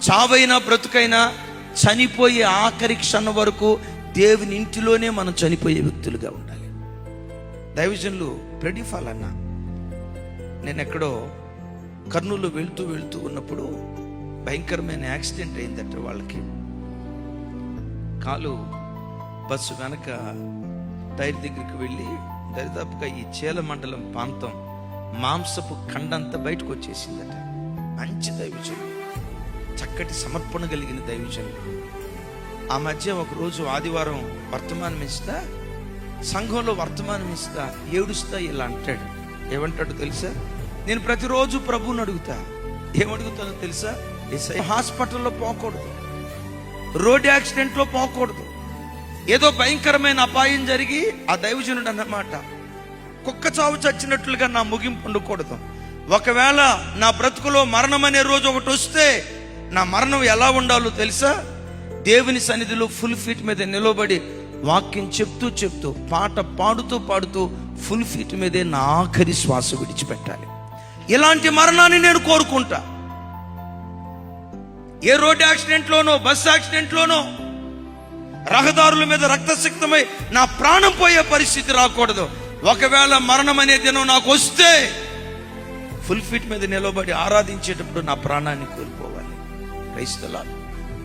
చావైనా బ్రతుకైనా చనిపోయే ఆఖరి క్షణం వరకు దేవుని ఇంటిలోనే మనం చనిపోయే వ్యక్తులుగా ఉండాలి. దైవజనులు ప్రెడిఫాల్ అన్న, నేను ఎక్కడో కర్నూలు వెళ్తూ ఉన్నప్పుడు భయంకరమైన యాక్సిడెంట్ అయిందట. వాళ్ళకి కాలు బస్సు వెనక టైర్ దగ్గరికి వెళ్ళి దరిదాపుగా ఈ చేల మండలం ప్రాంతం మాంసపు కండంతా బయటకు వచ్చేసిందట. మంచి దైవజనులు, చక్కటి సమర్పణ కలిగిన దైవజనులు. ఆ మధ్య ఒకరోజు ఆదివారం వర్తమానం ఇస్తా, సంఘంలో వర్తమానం ఇస్తా, ఏడుస్తా ఇలా అంటాడు. ఏమంటాడు తెలుసా? నేను ప్రతిరోజు ప్రభువుని అడుగుతా. ఏమడుగుతానో తెలుసా? హాస్పిటల్లో పోకూడదు, రోడ్ యాక్సిడెంట్లో పోకూడదు, ఏదో భయంకరమైన అపాయం జరిగి ఆ దైవజనుడు అన్నమాట కుక్క చావు చచ్చినట్లుగా నా ముగింపు ఉండకూడదు. ఒకవేళ నా బ్రతుకులో మరణం అనే రోజు ఒకటి వస్తే నా మరణం ఎలా ఉండాలో తెలుసా? దేవుని సన్నిధిలో ఫుల్ ఫీట్ మీద నిలబడి వాక్యం చెప్తూ పాట పాడుతూ ఫుల్ ఫీట్ మీదే నా ఆఖరి శ్వాస విడిచిపెట్టాలి. ఇలాంటి మరణాన్ని నేను కోరుకుంటా. ఏ రోడ్ యాక్సిడెంట్లోనో, బస్ యాక్సిడెంట్లోనో, రహదారుల మీద రక్తసిక్తమై నా ప్రాణం పోయే పరిస్థితి రాకూడదు. ఒకవేళ మరణం అనే దినం నాకు వస్తే ఫుల్ ఫీట్ మీద నిలబడి ఆరాధించేటప్పుడు నా ప్రాణాన్ని కోల్పోవాలి. క్రైస్తవులారా,